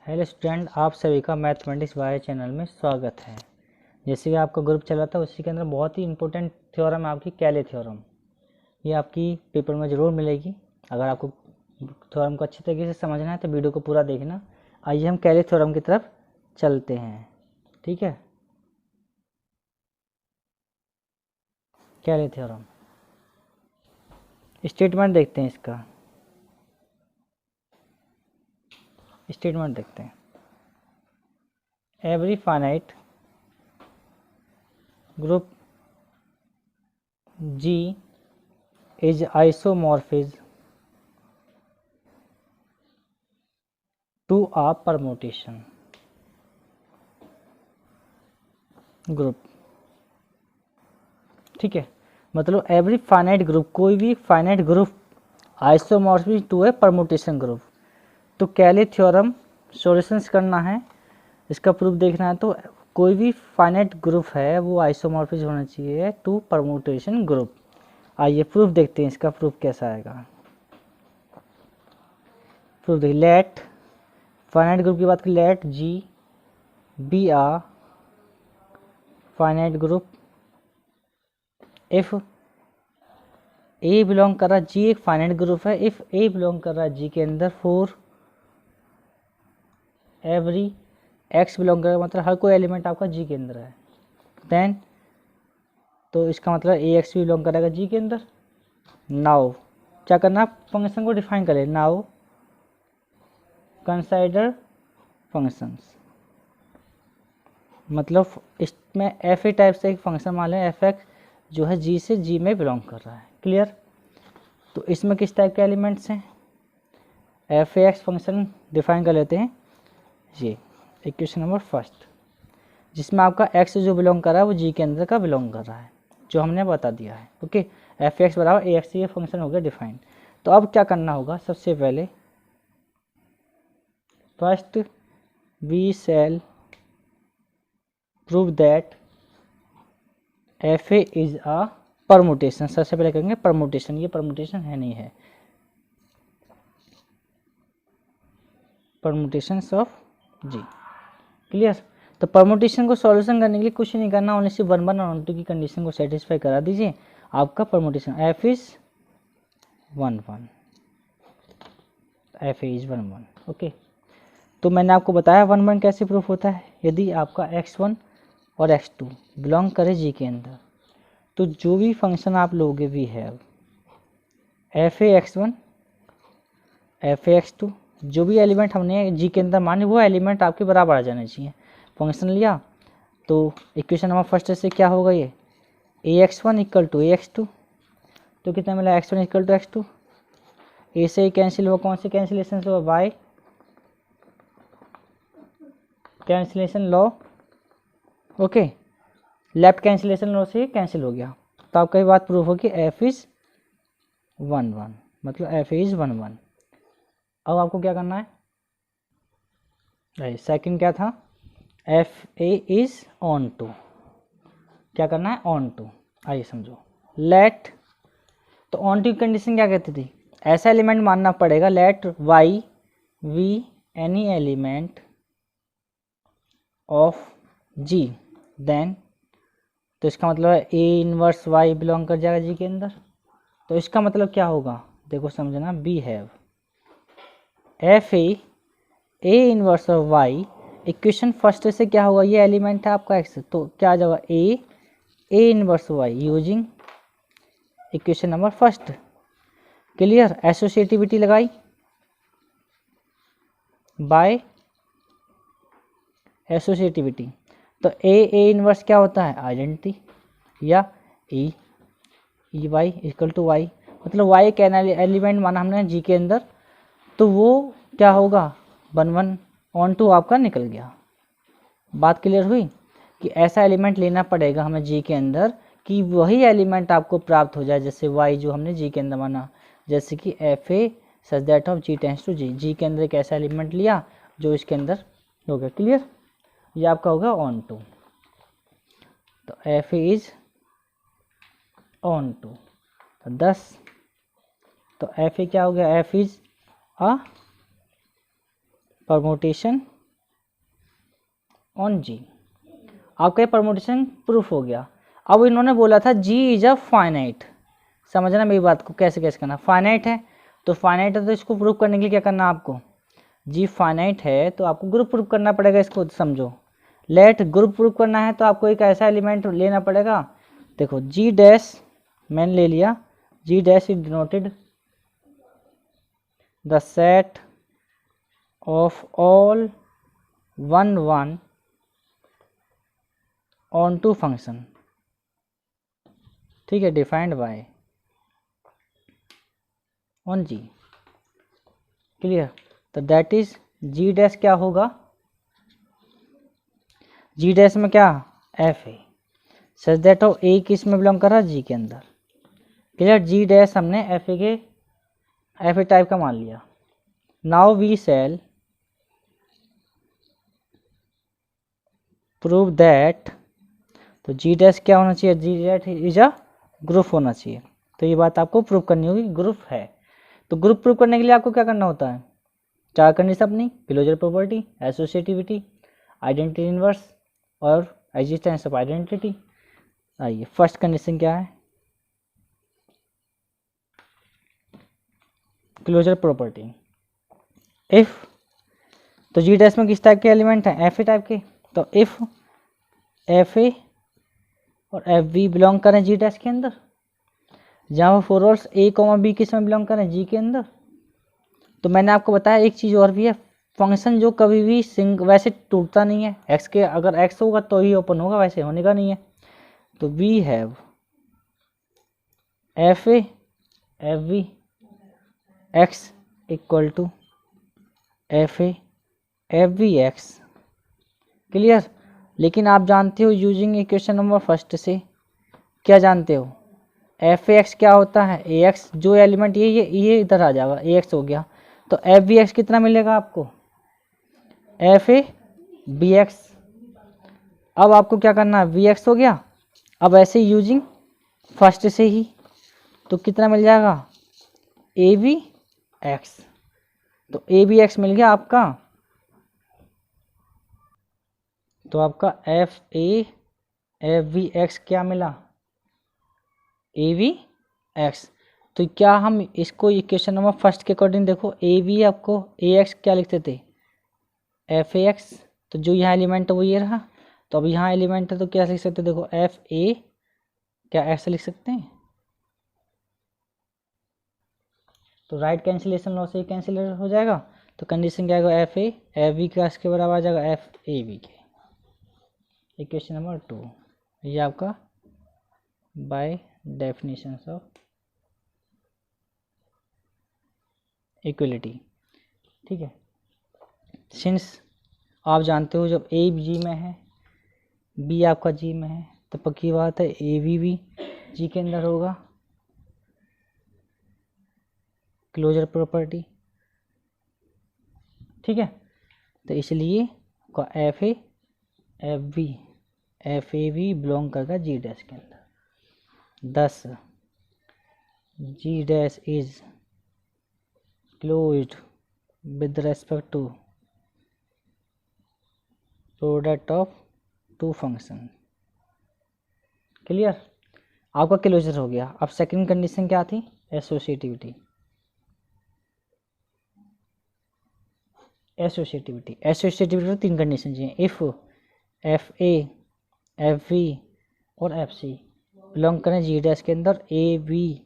Hello student, आप सभी का मैथमेटिक्स वाई चैनल में स्वागत है। जैसे कि आपका ग्रुप चला था उसी के अंदर बहुत ही इंपॉर्टेंट थ्योरम है आपकी कैले थ्योरम। ये आपकी पेपर में ज़रूर मिलेगी। अगर आपको थ्योरम को अच्छी तरीके से समझना है तो वीडियो को पूरा देखना। आइए हम कैले थ्योरम की तरफ चलते हैं। ठीक है, कैले थ्योरम स्टेटमेंट देखते हैं। इसका स्टेटमेंट देखते हैं। Every finite group G is isomorphism to a permutation group. ठीक है, मतलब एवरी फाइनाइट ग्रुप, कोई भी finite group isomorphic to a permutation group. तो कैले थ्योरम सॉल्यूशंस करना है, इसका प्रूफ देखना है। तो कोई भी फाइनाइट ग्रुप है वो आइसोमॉर्फिक होना चाहिए टू परमुटेशन ग्रुप। आइए प्रूफ देखते हैं, इसका प्रूफ कैसा आएगा। प्रूफ देखिए, लेट फाइनाइट ग्रुप की बात करें, let G be a finite group if A belong कर रहा है, जी एक फाइनाइट ग्रुप है। इफ ए बिलोंग कर रहा है जी के अंदर, फॉर एवरी एक्स बिलोंग कर रहा है, मतलब हर कोई एलिमेंट आपका जी के अंदर है। देन तो इसका मतलब ए एक्स भी बिलोंग करेगा जी के अंदर। नाउ क्या करना, फंक्शन को डिफाइन करें। नाउ कंसाइडर फंक्शंस, मतलब इसमें एफ ए टाइप से एक फंक्शन मान लें, एफ एक्स जो है जी से जी में बिलोंग कर रहा है। क्लियर। तो इसमें किस टाइप के एलिमेंट्स हैं, F A x function define कर लेते हैं। ये इक्वेशन नंबर फर्स्ट, जिसमें आपका एक्स जो बिलोंग कर रहा है वो जी के अंदर का बिलोंग कर रहा है, जो हमने बता दिया है। ओके, एफ एक्स बराबर ए एक्स, ये फंक्शन हो गया डिफाइन। तो अब क्या करना होगा, सबसे पहले first we shall prove that F A is a permutation. सबसे पहले करेंगे परमुटेशन, ये परमुटेशन है नहीं है, परमुटेशंस ऑफ जी। क्लियर। तो परमुटेशन को सॉल्यूशन करने के लिए कुछ नहीं करना, ओनली सिर्फ 1 1 और 1 2 की कंडीशन को सेटिस्फाई करा दीजिए, आपका permutation F is 1 1, F is 1 1। Okay, तो मैंने आपको बताया 1 1 कैसे प्रूफ होता है। यदि आपका x1 और x2 बिलोंग करे जी के अंदर, तो जो भी फंक्शन आप लोगे we have F A x1 F A x2, जो भी एलिमेंट हमने जी के अंदर माने वो एलिमेंट आपके बराबर आ जाने चाहिए। फंक्शन लिया तो इक्वेशन नंबर फर्स्ट से क्या होगा, ये a x one equal to a x two. तो कितना मिला, x1 इक्वल टू x2। ए से कैंसिल हुआ, कौन से कैंसिलेशन से हुआ, by cancellation law. Okay, left cancellation law से कैंसिल हो गया। तो आपका ये बात प्रूफ हो कि एफ इज 1 1, मतलब एफ इज 1 1। अब आपको क्या करना है, सेकंड क्या था, F A is onto. क्या करना है, ऑन टू। आइए समझो, लेट, तो ऑन टू की कंडीशन क्या कहती थी, ऐसा एलिमेंट मानना पड़ेगा, let Y be any element of G, then तो इसका मतलब है ए इनवर्स वाई बिलोंग कर जाएगा जी के अंदर। तो इसका मतलब क्या होगा, देखो समझना, we have F A inverse of Y. Equation first से क्या होगा, ये एलिमेंट है आपका एक्स, तो क्या आ जाएगा A inverse Y using equation number first. Clear. Associativity लगाई बाय एसोसिएटिविटी, तो ए इनवर्स क्या होता है, आइडेंटिटी, या E Y equal to Y, मतलब वाई एक एलिमेंट माना हमने जी के अंदर, तो वो क्या होगा, 1 1 ऑन टू आपका निकल गया। बात क्लियर हुई कि ऐसा एलिमेंट लेना पड़ेगा हमें जी के अंदर कि वही एलिमेंट आपको प्राप्त हो जाए, जैसे वाई जो हमने जी के अंदर माना, जैसे कि f a such that of g tends to g के अंदर एक ऐसा एलिमेंट लिया जो इसके अंदर हो गया। क्लियर, ये आपका होगा ऑन टू। तो F A is onto, तो 10, तो एफ ए क्या हो गया, f is a permutation on g. आपका परमुटेशन प्रूफ हो गया। अब इन्होंने बोला था जी इज अ फाइनाइट, समझना मेरी बात को, कैसे कैसे करना। फाइनाइट है तो फाइनाइट है तो इसको प्रूफ करने के लिए क्या करना आपको, जी फाइनाइट है तो आपको ग्रुप प्रूफ करना पड़ेगा। इसको समझो, लेट ग्रुप प्रूफ करना है तो आपको एक ऐसा एलिमेंट लेना पड़ेगा। देखो जी डैश मैंने ले लिया, G dash is denoted the set of all 1 1 onto function, ठीक है, defined by on G. Clear? तो दैट इज जी डैश क्या होगा, जी डैश में क्या एफ है, सच दैट हो ए किस में बिलोंग कर रहा है, जी के अंदर। क्लियर? जी डैश हमने एफ ए टाइप का मान लिया। Now we shall prove that, तो जी डैश क्या होना चाहिए, G dash is a group होना चाहिए। तो ये बात आपको प्रूव करनी होगी, ग्रुप है। तो ग्रुप प्रूव करने के लिए आपको क्या करना होता है, 4 कंडीशन अपनी, closure property, associativity, identity inverse और एग्जिस्टेंस ऑफ आइडेंटिटी। आइए फर्स्ट कंडीशन क्या है, क्लोजर प्रॉपर्टी। इफ, तो जी डैश में किस टाइप के एलिमेंट हैं, एफ ए टाइप के। तो इफ एफ ए और एफ बी बिलोंग करें जी डैश के अंदर, जहाँ पर फॉरवर्ड्स ए कॉमा बी किस में बिलोंग करें, जी के अंदर। तो मैंने आपको बताया एक चीज़ और भी है, फंक्शन जो कभी भी वैसे टूटता नहीं है, एक्स के अगर एक्स होगा तो ही ओपन होगा, वैसे होने का नहीं है। तो we have F A F B X equal to F A F B X. Clear? लेकिन आप जानते हो यूजिंग इक्वेशन नंबर फर्स्ट से, क्या जानते हो, एफ ए एक्स क्या होता है, ए एक्स, जो एलिमेंट ये इधर आ जाएगा, ए एक्स हो गया। तो एफ बी एक्स कितना मिलेगा आपको, एफ ए बी एक्स। अब आपको क्या करना है, वी एक्स हो गया। अब ऐसे यूजिंग फर्स्ट से ही, तो कितना मिल जाएगा, ए बी एक्स। तो ए बी एक्स मिल गया आपका, तो आपका F A F B X क्या मिला, ए बी एक्स। तो क्या हम इसको इक्वेशन नंबर फर्स्ट के अकॉर्डिंग देखो, ए बी आपको ए एक्स क्या लिखते थे, एफ ए एक्स। तो जो यहाँ एलिमेंट है वो ये रहा, तो अब यहाँ एलिमेंट है तो क्या लिख सकते हैं, देखो एफ ए क्या ऐसे लिख सकते हैं। तो राइट कैंसिलेशन लॉ से कैंसिल हो जाएगा। तो कंडीशन क्या आएगा, एफ ए एफ बी का इसके बराबर आ जाएगा एफ ए बी के। इक्वेशन नंबर 2 ये आपका बाय डेफिनेशन ऑफ इक्वलिटी। ठीक है, सिंस आप जानते हो जब ए जी में है, बी आपका जी में है, तो पक्की बात है ए भी जी के अंदर होगा, क्लोजर प्रॉपर्टी। ठीक है, तो इसलिए का एफ ए बी बिलोंग करता जी डैश के अंदर। 10 जी dash is closed with respect to product of 2 function. Clear? आपका क्लोजर हो गया। अब सेकंड कंडीशन क्या थी, एसोसिएटिविटी। एसोसिएटिविटी में 3 कंडीशन चाहिए, if F A F B और एफ सी बिलोंग करें जी डैश के अंदर, ए बी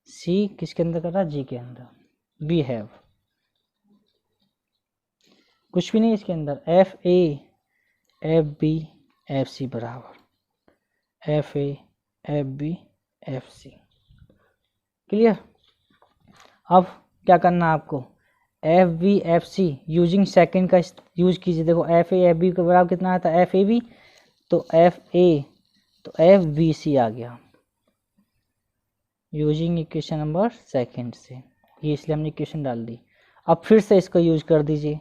सी किसके अंदर कर रहा है, जी के अंदर। वी हैव कुछ भी नहीं इसके अंदर, f A F b f c बराबर F A F b f c. Clear? अब क्या करना है आपको, f b f c using second का यूज कीजिए। देखो एफ ए एफ बी के बराबर कितना आता है, एफ ए बी, तो एफ ए तो एफ बी सी आ गया यूजिंग इक्वेशन नंबर सेकेंड से, ये इसलिए हमने इक्वेशन डाल दी। अब फिर से इसको यूज कर दीजिए,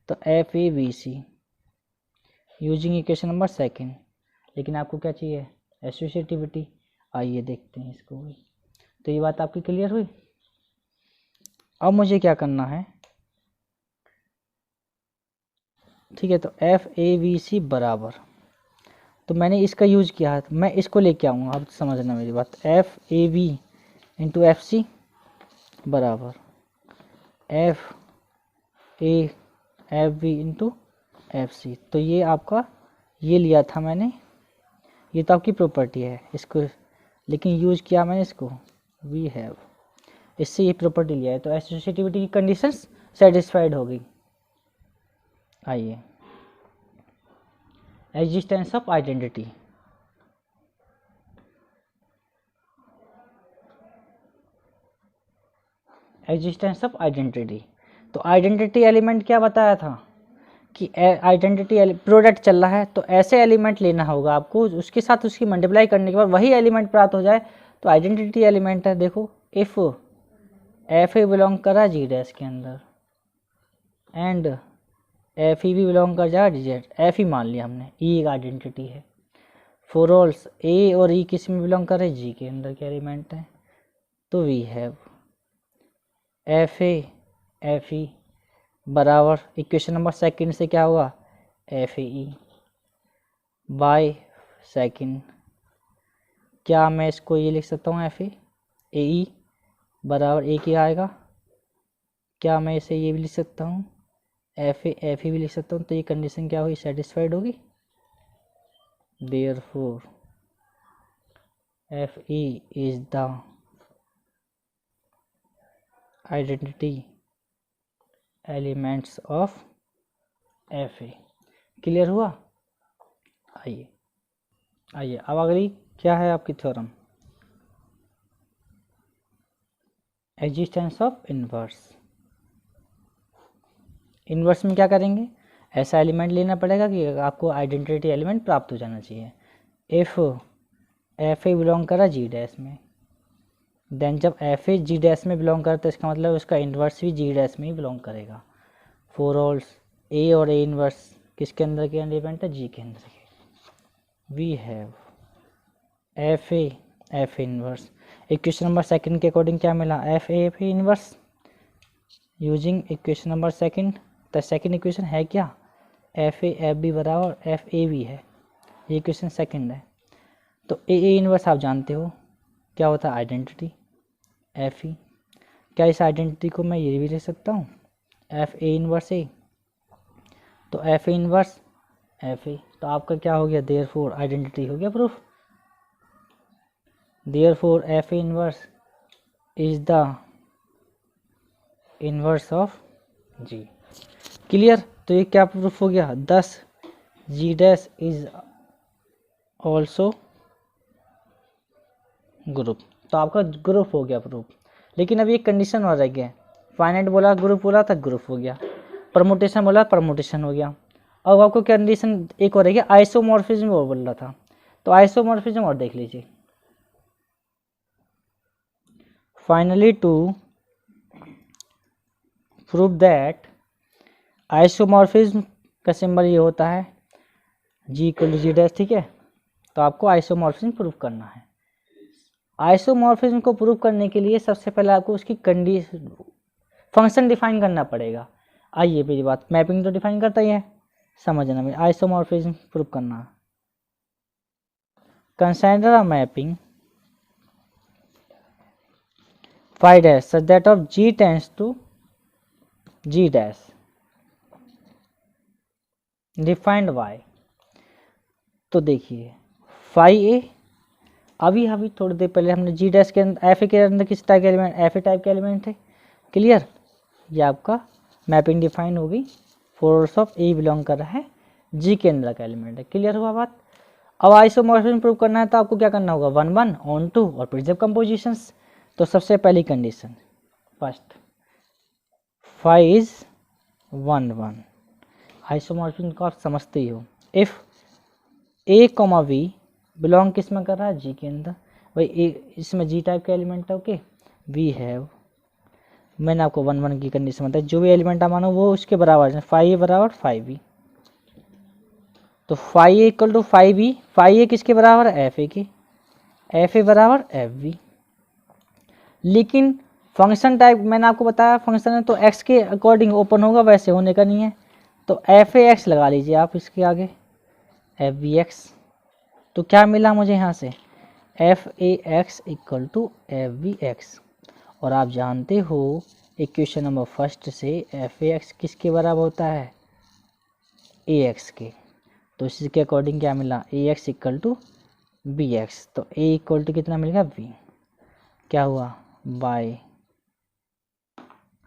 तो F A B C using equation number second. लेकिन आपको क्या चाहिए, एसोसिएटिविटी। आइए देखते हैं इसको भी। तो ये बात आपकी क्लियर हुई। अब मुझे क्या करना है, ठीक है। तो एफ ए बी सी बराबर, तो मैंने इसका यूज किया है, तो मैं इसको लेके आऊँगा, आप समझना मेरी बात। एफ ए बी इंटू एफ सी बराबर F A F b into f c. तो ये आपका, ये लिया था मैंने, ये तो आपकी प्रॉपर्टी है इसको, लेकिन यूज किया मैंने इसको, वी हैव, इससे ये प्रॉपर्टी लिया है, तो एसोसिएटिविटी की कंडीशंस सेटिस्फाइड हो गई। आइए, existence of identity. Existence of identity, तो आइडेंटिटी एलिमेंट क्या बताया था कि आइडेंटिटी प्रोडक्ट चल रहा है, तो ऐसे एलिमेंट लेना होगा आपको, उसके साथ उसकी मल्टीप्लाई करने के बाद वही एलिमेंट प्राप्त हो जाए, तो आइडेंटिटी एलिमेंट है। देखो, इफ़ एफ ए बिलोंग कर रहा है जी डैश के अंदर एंड एफ ई भी बिलोंग कर जाएगा डी जेड, एफ ही मान लिया हमने, ई एक आइडेंटिटी है। फॉर ऑल्स ए और ई किस में बिलोंग कर रहे हैं, जी के अंदर के एलिमेंट हैं, तो we have F A F E बराबर इक्वेशन नंबर सेकंड से क्या होगा, F A E by second. क्या मैं इसको ये लिख सकता हूँ, एफ ए ई बराबर एक ही आएगा। क्या मैं इसे ये भी लिख सकता हूँ, एफ ई भी लिख सकता हूँ, तो ये कंडीशन क्या हुई, सेटिस्फाइड होगी। Therefore F E is the identity elements of F A. Clear हुआ। आइए आइए, अब अगली क्या है आपकी theorem, existence of inverse. Inverse में क्या करेंगे, ऐसा एलिमेंट लेना पड़ेगा कि आपको आइडेंटिटी एलिमेंट प्राप्त हो जाना चाहिए। इफ़ एफ ए बिलोंग करा जी डैश में, देन जब एफ ए जी डैश में बिलोंग करता है, इसका मतलब उसका इन्वर्स भी जी डैश में ही बिलोंग करेगा। फॉर ऑल्स ए और ए इन्वर्स किसके अंदर के एलिमेंट है, जी के अंदर के। We have F A inverse. Equation number second के अकॉर्डिंग क्या मिला, F A inverse using equation number second. तो सेकंड इक्वेशन है क्या, एफ ए बी बराबर एफ ए बी है, ये इक्वेशन सेकंड है। तो ए इन्वर्स आप जानते हो क्या होता है, आइडेंटिटी एफ ई। क्या इस आइडेंटिटी को मैं ये भी लिख सकता हूँ, एफ ए इन्वर्स ए, तो F A inverse F A, तो आपका क्या हो गया, देयरफॉर आइडेंटिटी हो गया proof. Therefore F A inverse is the inverse of G. Clear. तो ये क्या प्रूफ हो गया, 10 जी डैश इज ऑल्सो ग्रुप। तो आपका ग्रुप हो गया प्रूफ। लेकिन अभी एक कंडीशन और रह गया, फाइनाइट बोला ग्रुप बोला था, ग्रुप हो गया। परमुटेशन बोला, परमुटेशन हो गया। अब आपको कंडीशन एक और रह गया, आइसोमॉर्फिज्म और बोल रहा था, तो आइसोमॉर्फिज्म और देख लीजिए। Finally to prove that isomorphism का सिंबल ये होता है G equal to G dash, ठीक है। तो आपको आइसोमॉर्फिज्म प्रूव करना है। आइसोमॉर्फिज्म को प्रूव करने के लिए सबसे पहले आपको उसकी कंडीशन फंक्शन डिफाइन करना पड़ेगा। आइए मेरी बात, मैपिंग तो डिफाइन करता ही है, समझना मेरे। आइसोमॉर्फिज्म प्रूव करना, consider a mapping phi dash such that of G tends to G dash defined by. तो देखिए फाई ए, अभी थोड़ी देर पहले हमने जी डैश के अंदर एफ ए के अंदर किस टाइप के एलिमेंट, एफ ए टाइप के एलिमेंट है। क्लियर। ये आपका मैपिंग डिफाइन होगी, फोर्स ऑफ ए बिलोंग कर रहा है जी के अंदर का एलिमेंट है। क्लियर हुआ बात। अब आइसोमॉर्फिज्म प्रूव करना है तो आपको क्या करना होगा, 1 1 ऑन 2 और प्रिजर्व कंपोजिशंस। तो सबसे पहली condition first, phi is 1 1। Isomorphism को आप समझते ही हो। If A comma B belong किस में कर रहा है, जी के अंदर, भाई ए इसमें जी टाइप का एलिमेंट है, ओके। वी हैव, मैंने आपको 1 1 की कंडीशन बताई, जो भी एलिमेंट आप मानो वो उसके बराबर है, फाई ए बराबर फाई बी। तो phi A equal to phi b, phi a किसके बराबर है, एफ ए के, एफ ए बराबर एफ बी। लेकिन फंक्शन टाइप मैंने आपको बताया, फंक्शन है तो एक्स के अकॉर्डिंग ओपन होगा, वैसे होने का नहीं है। तो एफ ए एक्स लगा लीजिए आप इसके आगे, एफ बी एक्स। तो क्या मिला मुझे यहाँ से, F A x equal to F B X. और आप जानते हो इक्वेशन नंबर फर्स्ट से एफ ए एक्स किसके बराबर होता है, ए एक्स के। तो इसी के अकॉर्डिंग क्या मिला, a x equal to b x. तो ए इक्वल टू कितना मिलेगा, बी। क्या हुआ, बाय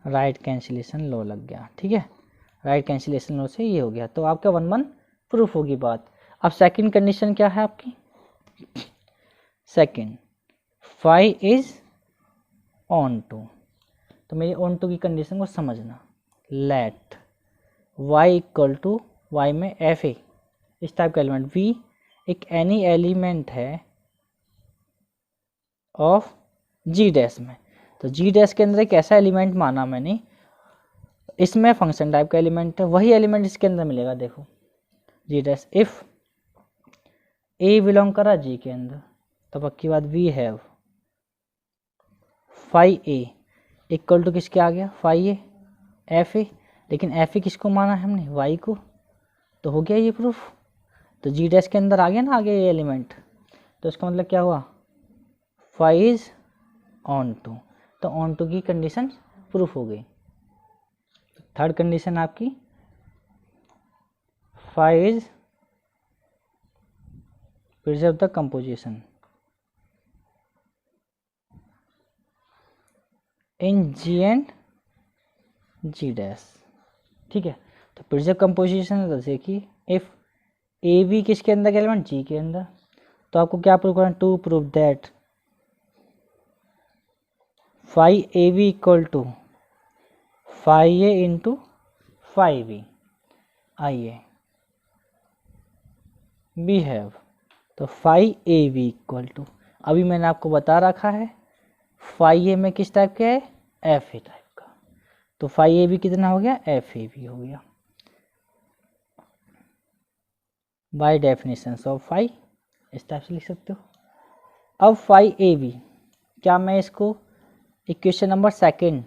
राइट कैंसिलेशन लॉ लग गया। ठीक है, राइट कैंसिलेशन लॉ से ये हो गया। तो आपका 1-1 प्रूफ होगी बात। अब सेकंड कंडीशन क्या है आपकी, second phi is onto. तो मेरी ऑन टू की कंडीशन को समझना, let Y equal to, Y में एफ ए इस टाइप का एलिमेंट, वी एक एनी एलिमेंट है ऑफ जी डैश में। तो जी डैश के अंदर एक ऐसा एलिमेंट माना मैंने, इसमें फंक्शन टाइप का एलिमेंट है, वही एलिमेंट इसके अंदर मिलेगा। देखो G dash if A belong करा जी के अंदर, तो पक्की बात we have phi A equal to किसके आ गया, फाई ए एफ ए। लेकिन एफ ए किसको माना है हमने, वाई को। तो हो गया ये प्रूफ। तो जी डैश के अंदर आ गया ना आगे ये एलिमेंट, तो इसका मतलब क्या हुआ, फाई इज ऑन टू। तो ऑन टू की कंडीशन प्रूफ हो गई। थर्ड कंडीशन आपकी phi is preserve the composition in ji and ji dash. ठीक है, तो प्रिजर्व कंपोजिशन जैसे कि इफ ए बी किसके अंदर एलिमेंट, जी के अंदर। तो आपको क्या प्रूव करना, to prove that phi A B equal to phi A into phi B. आइए बी हैव, तो phi A B equal to, अभी मैंने आपको बता रखा है फाई ए में किस टाइप का है, एफ ए टाइप का। तो फाई ए बी कितना हो गया, एफ ए बी हो गया बाय डेफिनेशन ऑफ फाई। इस टाइप से लिख सकते हो। अब फाई ए बी, क्या मैं इसको equation number second,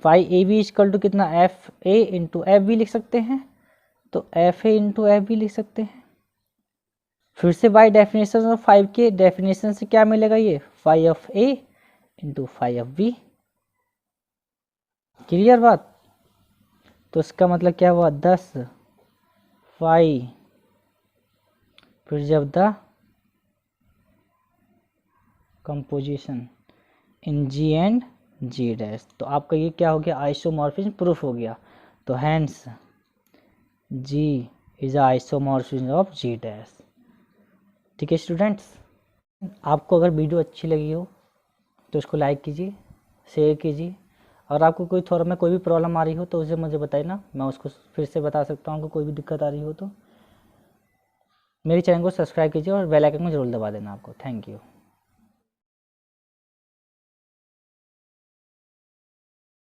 phi A B equal to कितना, f a into f b लिख सकते हैं। तो F a into f b लिख सकते हैं। फिर से बाय डेफिनेशन ऑफ फाइव के डेफिनेशन से क्या मिलेगा, ये phi of a into phi of b. Clear बात। तो इसका मतलब क्या हुआ, 10 phi preserve the composition in ji and ji dash. तो आपका ये क्या हो गया, आइसोमॉर्फिज्म प्रूफ हो गया। तो hence G is isomorphism of G dash. ठीक है स्टूडेंट्स, आपको अगर वीडियो अच्छी लगी हो तो इसको लाइक कीजिए, शेयर कीजिए। और आपको कोई थोड़ा में कोई भी प्रॉब्लम आ रही हो तो उसे मुझे बताइए ना, मैं उसको फिर से बता सकता हूँ। आपको कोई भी दिक्कत आ रही हो तो मेरे चैनल को सब्सक्राइब कीजिए और बेल आइकन को जरूर दबा देना आपको। Thank you.